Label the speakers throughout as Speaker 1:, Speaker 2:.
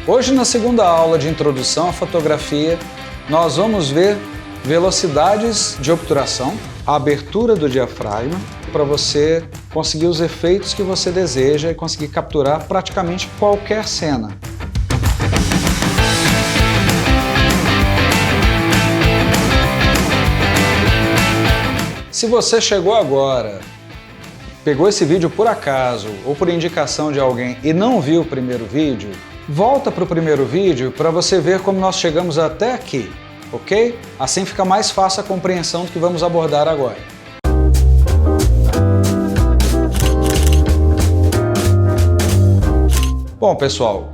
Speaker 1: Hoje, na segunda aula de introdução à fotografia, nós vamos ver velocidades de obturação, a abertura do diafragma, para você conseguir os efeitos que você deseja e conseguir capturar praticamente qualquer cena. Se você chegou agora, pegou esse vídeo por acaso ou por indicação de alguém e não viu o primeiro vídeo, volta para o primeiro vídeo para você ver como nós chegamos até aqui, ok? Assim fica mais fácil a compreensão do que vamos abordar agora. Bom, pessoal,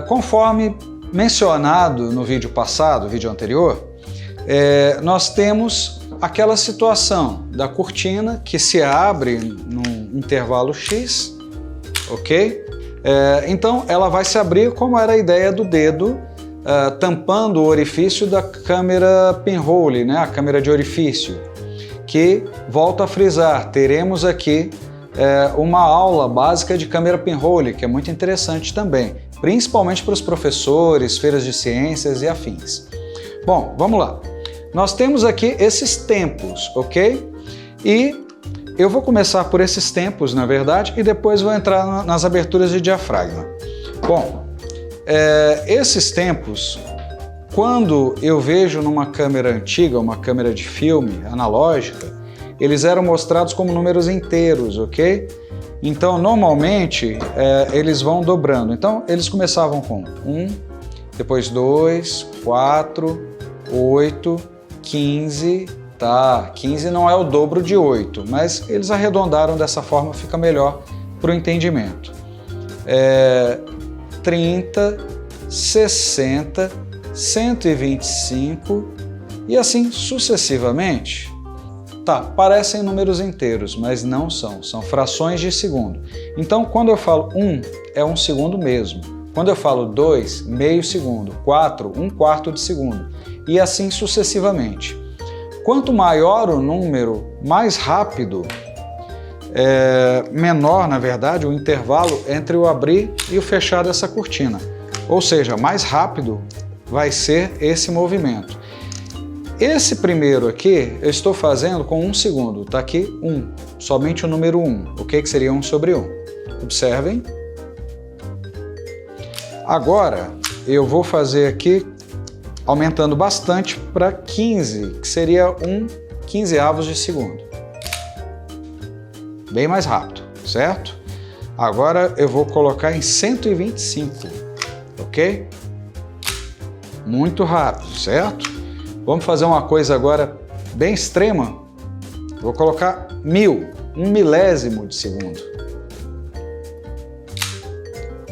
Speaker 1: conforme mencionado no vídeo passado, vídeo anterior, nós temos aquela situação da cortina que se abre num intervalo X, ok? Então ela vai se abrir como era a ideia do dedo, tampando o orifício da câmera pinhole, né? A câmera de orifício, que, volto a frisar, teremos aqui uma aula básica de câmera pinhole, que é muito interessante também, principalmente para os professores, feiras de ciências e afins. Bom, vamos lá. Nós temos aqui esses tempos, ok? E eu vou começar por esses tempos, na verdade, e depois vou entrar nas aberturas de diafragma. Bom, esses tempos, quando eu vejo numa câmera antiga, uma câmera de filme analógica, eles eram mostrados como números inteiros, ok? Então, normalmente, eles vão dobrando. Então, eles começavam com 1, depois 2, 4, 8, 15, tá? 15 não é o dobro de 8, mas eles arredondaram dessa forma, fica melhor para o entendimento. 30, 60, 125 e assim sucessivamente. Tá, parecem números inteiros, mas não são, são frações de segundo. Então, quando eu falo 1, é 1 segundo mesmo. Quando eu falo 2, meio segundo, 4, 1/4 de segundo, e assim sucessivamente. Quanto maior o número, mais rápido, menor, na verdade, o intervalo entre o abrir e o fechar dessa cortina. Ou seja, mais rápido vai ser esse movimento. Esse primeiro aqui, eu estou fazendo com 1 segundo. Está aqui 1, somente o número 1, ok? Que seria 1 sobre 1. Observem. Agora, eu vou fazer aqui, aumentando bastante para 15, que seria 1/15 de segundo. Bem mais rápido, certo? Agora eu vou colocar em 125, ok? Muito rápido, certo? Vamos fazer uma coisa agora bem extrema. Vou colocar 1000, 1 milésimo de segundo.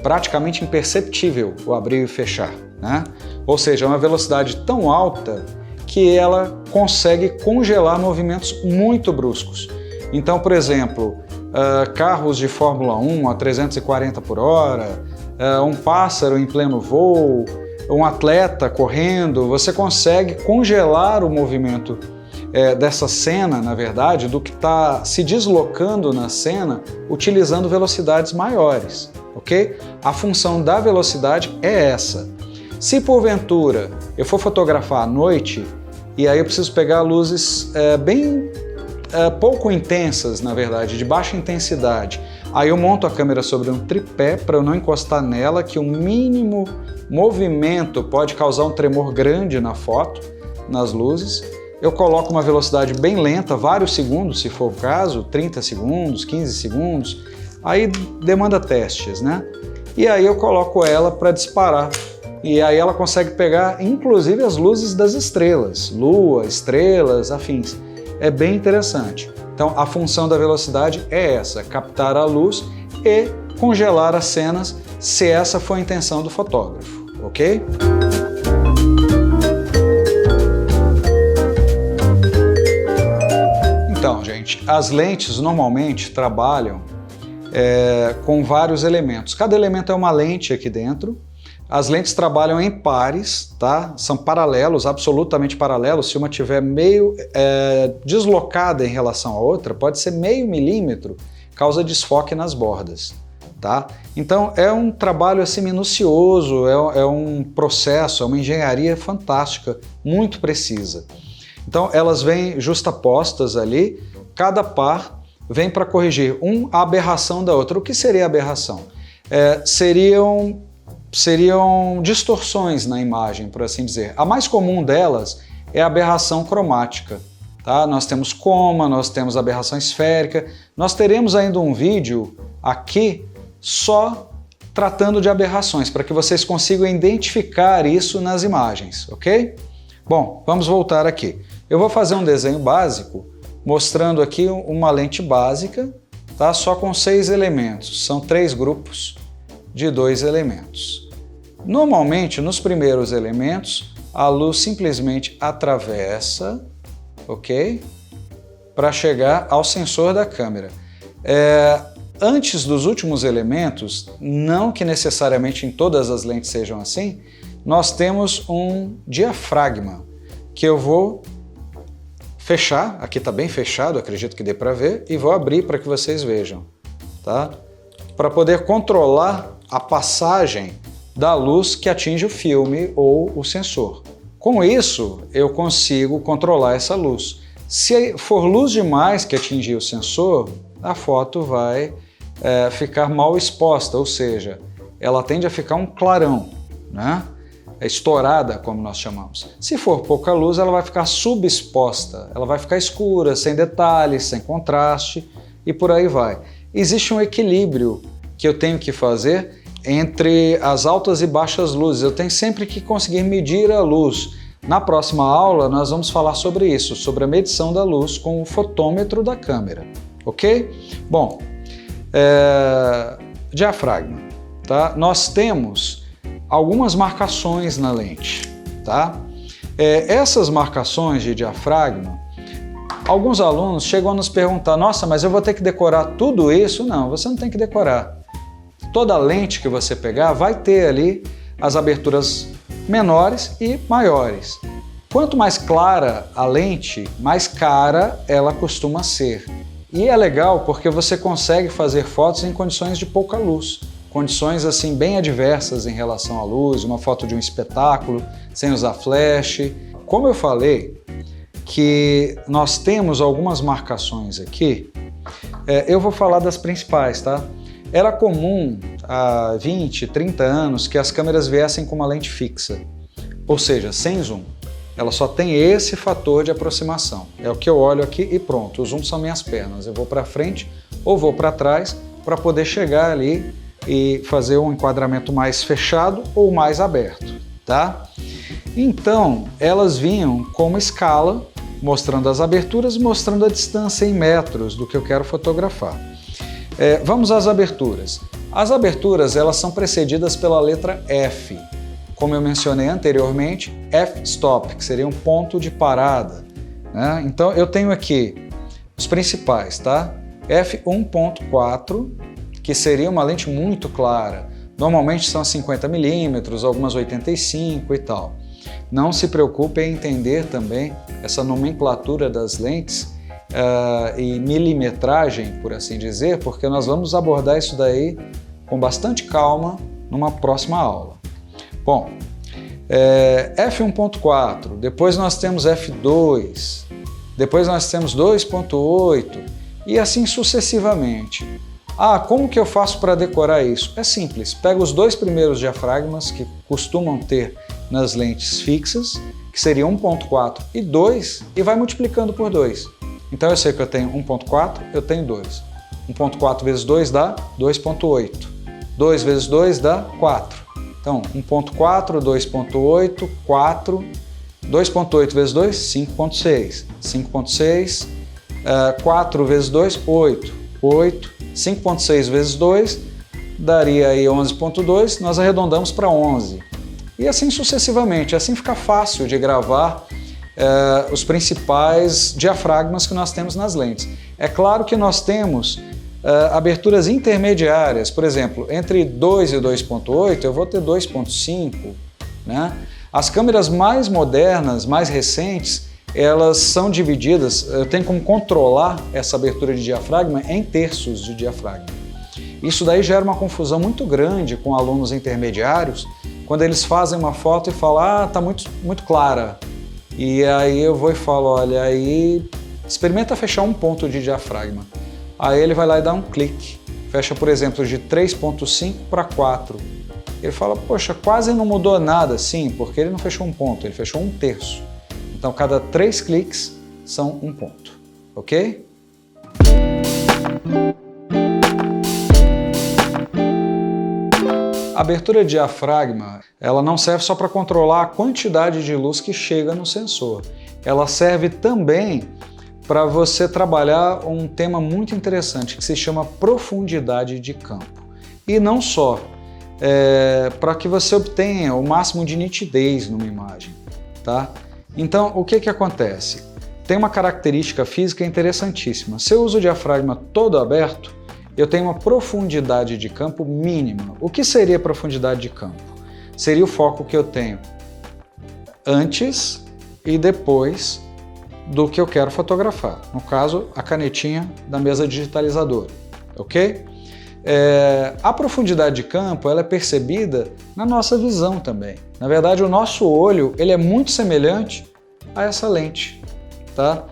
Speaker 1: Praticamente imperceptível o abrir e fechar, né? Ou seja, é uma velocidade tão alta que ela consegue congelar movimentos muito bruscos. Então, por exemplo, carros de Fórmula 1 a 340 por hora, um pássaro em pleno voo, um atleta correndo, você consegue congelar o movimento dessa cena, na verdade, do que está se deslocando na cena, utilizando velocidades maiores, ok? A função da velocidade é essa. Se porventura eu for fotografar à noite, e aí eu preciso pegar luzes bem pouco intensas, na verdade, de baixa intensidade, aí eu monto a câmera sobre um tripé para eu não encostar nela, que o mínimo movimento pode causar um tremor grande na foto, nas luzes. Eu coloco uma velocidade bem lenta, vários segundos, se for o caso, 30 segundos, 15 segundos, aí demanda testes, né? E aí eu coloco ela para disparar. E aí ela consegue pegar, inclusive, as luzes das estrelas, lua, estrelas, afins. É bem interessante. Então, a função da velocidade é essa, captar a luz e congelar as cenas, se essa for a intenção do fotógrafo, ok? Então, gente, as lentes normalmente trabalham com vários elementos. Cada elemento é uma lente aqui dentro. As lentes trabalham em pares, tá? São paralelos, absolutamente paralelos. Se uma tiver meio deslocada em relação à outra, pode ser meio milímetro, causa desfoque nas bordas, tá? Então é um trabalho assim minucioso, é um processo, é uma engenharia fantástica, muito precisa. Então elas vêm justapostas ali, cada par vem para corrigir a aberração da outra. O que seria aberração? Seriam distorções na imagem, por assim dizer. A mais comum delas é a aberração cromática. Tá? Nós temos coma, nós temos aberração esférica. Nós teremos ainda um vídeo aqui só tratando de aberrações, para que vocês consigam identificar isso nas imagens, ok? Bom, vamos voltar aqui. Eu vou fazer um desenho básico, mostrando aqui uma lente básica, tá? Só com 6 elementos. São 3 grupos de 2 elementos. Normalmente, nos primeiros elementos, a luz simplesmente atravessa, ok? Para chegar ao sensor da câmera. Antes dos últimos elementos, não que necessariamente em todas as lentes sejam assim, nós temos um diafragma, que eu vou fechar, aqui está bem fechado, acredito que dê para ver, e vou abrir para que vocês vejam, tá? Para poder controlar a passagem da luz que atinge o filme ou o sensor. Com isso, eu consigo controlar essa luz. Se for luz demais que atingir o sensor, a foto vai ficar mal exposta, ou seja, ela tende a ficar um clarão, né? Estourada, como nós chamamos. Se for pouca luz, ela vai ficar subexposta, ela vai ficar escura, sem detalhes, sem contraste e por aí vai. Existe um equilíbrio que eu tenho que fazer entre as altas e baixas luzes. Eu tenho sempre que conseguir medir a luz. Na próxima aula, nós vamos falar sobre isso, sobre a medição da luz com o fotômetro da câmera, ok? Bom, diafragma, tá? Nós temos algumas marcações na lente, tá? Essas marcações de diafragma, alguns alunos chegam a nos perguntar: nossa, mas eu vou ter que decorar tudo isso? Não, você não tem que decorar. Toda lente que você pegar vai ter ali as aberturas menores e maiores. Quanto mais clara a lente, mais cara ela costuma ser. E é legal porque você consegue fazer fotos em condições de pouca luz. Condições assim bem adversas em relação à luz, uma foto de um espetáculo, sem usar flash. Como eu falei que nós temos algumas marcações aqui, eu vou falar das principais, tá? Era comum há 20, 30 anos que as câmeras viessem com uma lente fixa, ou seja, sem zoom. Ela só tem esse fator de aproximação. É o que eu olho aqui e pronto, o zoom são minhas pernas. Eu vou para frente ou vou para trás para poder chegar ali e fazer um enquadramento mais fechado ou mais aberto, tá? Então, elas vinham com uma escala, mostrando as aberturas, mostrando a distância em metros do que eu quero fotografar. Vamos às aberturas. As aberturas, elas são precedidas pela letra F. Como eu mencionei anteriormente, f-stop, que seria um ponto de parada, né? Então, eu tenho aqui os principais, tá? f1.4, que seria uma lente muito clara. Normalmente são 50 milímetros, algumas 85 e tal. Não se preocupe em entender também essa nomenclatura das lentes e milimetragem, por assim dizer, porque nós vamos abordar isso daí com bastante calma numa próxima aula. Bom, f1.4, depois nós temos f2, depois nós temos 2.8 e assim sucessivamente. Como que eu faço para decorar isso? É simples, pega os 2 primeiros diafragmas que costumam ter nas lentes fixas, que seriam 1.4 e 2, e vai multiplicando por 2. Então eu sei que eu tenho 1.4, eu tenho 2. 1.4 vezes 2 dá 2.8. 2 vezes 2 dá 4. Então 1.4, 2.8, 4, 2.8 vezes 2, 5.6. 5.6, 4 vezes 2, 8. 8, 5.6 vezes 2, daria aí 11.2, nós arredondamos para 11. E assim sucessivamente, assim fica fácil de gravar os principais diafragmas que nós temos nas lentes. É claro que nós temos aberturas intermediárias, por exemplo, entre 2 e 2.8 eu vou ter 2.5, né? As câmeras mais modernas, mais recentes, elas são divididas, eu tenho como controlar essa abertura de diafragma em terços de diafragma. Isso daí gera uma confusão muito grande com alunos intermediários, quando eles fazem uma foto e falam, ah, tá muito clara. E aí eu vou e falo, olha, aí experimenta fechar um ponto de diafragma. Aí ele vai lá e dá um clique, fecha, por exemplo, de 3,5 para 4. Ele fala, poxa, quase não mudou nada. Sim, porque ele não fechou um ponto, ele fechou 1/3. Então, cada 3 cliques são um ponto, ok? A abertura de diafragma, ela não serve só para controlar a quantidade de luz que chega no sensor. Ela serve também para você trabalhar um tema muito interessante que se chama profundidade de campo. E não só, para que você obtenha o máximo de nitidez numa imagem, tá? Então, o que acontece? Tem uma característica física interessantíssima. Se eu uso o diafragma todo aberto, eu tenho uma profundidade de campo mínima. O que seria profundidade de campo? Seria o foco que eu tenho antes e depois do que eu quero fotografar. No caso, a canetinha da mesa digitalizadora, ok? A profundidade de campo ela é percebida na nossa visão também. Na verdade, o nosso olho ele é muito semelhante a essa lente, tá?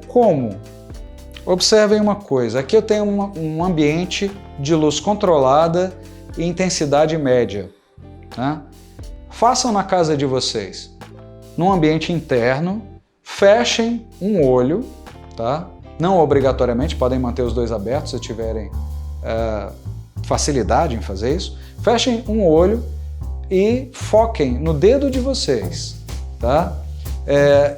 Speaker 1: Como? Observem uma coisa, aqui eu tenho um ambiente de luz controlada e intensidade média. Tá? Façam na casa de vocês, num ambiente interno, fechem um olho, tá? Não obrigatoriamente, podem manter os dois abertos se tiverem facilidade em fazer isso. Fechem um olho e foquem no dedo de vocês. Tá?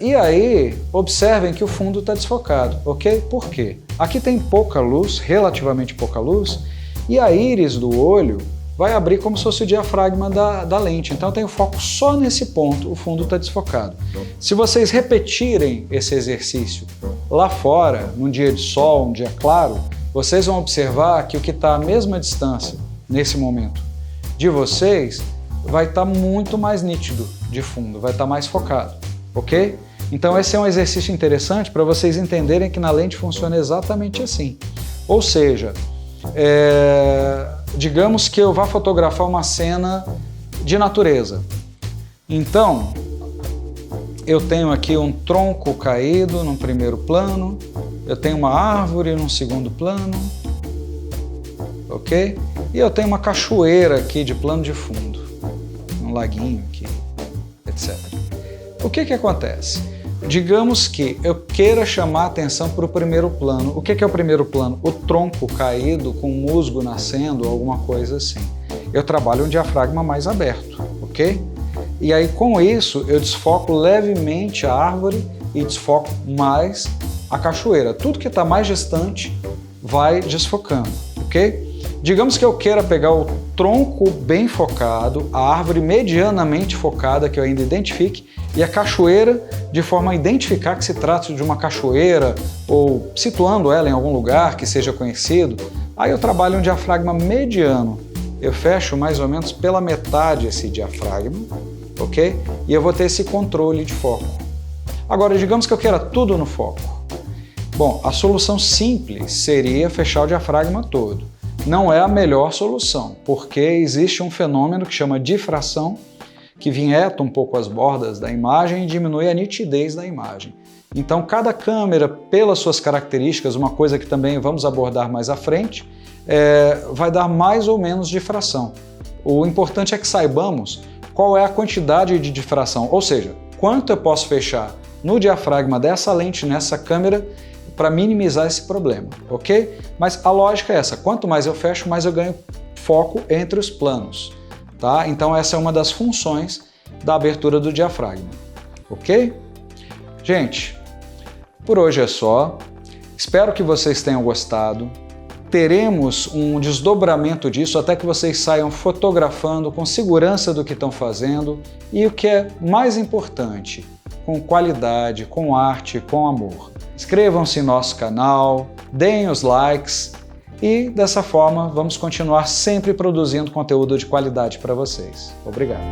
Speaker 1: E aí, observem que o fundo está desfocado, ok? Por quê? Aqui tem pouca luz, relativamente pouca luz, e a íris do olho vai abrir como se fosse o diafragma da lente. Então eu tenho foco só nesse ponto, o fundo está desfocado. Se vocês repetirem esse exercício lá fora, num dia de sol, um dia claro, vocês vão observar que o que está à mesma distância, nesse momento, de vocês, vai estar muito mais nítido de fundo, vai estar mais focado. Ok? Então esse é um exercício interessante para vocês entenderem que na lente funciona exatamente assim. Ou seja, digamos que eu vá fotografar uma cena de natureza. Então, eu tenho aqui um tronco caído num primeiro plano, eu tenho uma árvore num segundo plano, ok? E eu tenho uma cachoeira aqui de plano de fundo, um laguinho aqui, etc. O que acontece? Digamos que eu queira chamar a atenção para o primeiro plano. O que é o primeiro plano? O tronco caído com musgo nascendo, alguma coisa assim. Eu trabalho um diafragma mais aberto, ok? E aí com isso eu desfoco levemente a árvore e desfoco mais a cachoeira. Tudo que está mais distante vai desfocando, ok? Digamos que eu queira pegar o tronco bem focado, a árvore medianamente focada, que eu ainda identifique, e a cachoeira, de forma a identificar que se trata de uma cachoeira, ou situando ela em algum lugar que seja conhecido, aí eu trabalho um diafragma mediano. Eu fecho mais ou menos pela metade esse diafragma, ok? E eu vou ter esse controle de foco. Agora, digamos que eu queira tudo no foco. Bom, a solução simples seria fechar o diafragma todo. Não é a melhor solução, porque existe um fenômeno que chama difração, que vinheta um pouco as bordas da imagem e diminui a nitidez da imagem. Então, cada câmera, pelas suas características, uma coisa que também vamos abordar mais à frente, vai dar mais ou menos difração. O importante é que saibamos qual é a quantidade de difração, ou seja, quanto eu posso fechar no diafragma dessa lente, nessa câmera, para minimizar esse problema, ok? Mas a lógica é essa, quanto mais eu fecho, mais eu ganho foco entre os planos, tá? Então essa é uma das funções da abertura do diafragma, ok? Gente, por hoje é só, espero que vocês tenham gostado, teremos um desdobramento disso até que vocês saiam fotografando com segurança do que estão fazendo e o que é mais importante, com qualidade, com arte, com amor. Inscrevam-se em nosso canal, deem os likes e dessa forma vamos continuar sempre produzindo conteúdo de qualidade para vocês. Obrigado.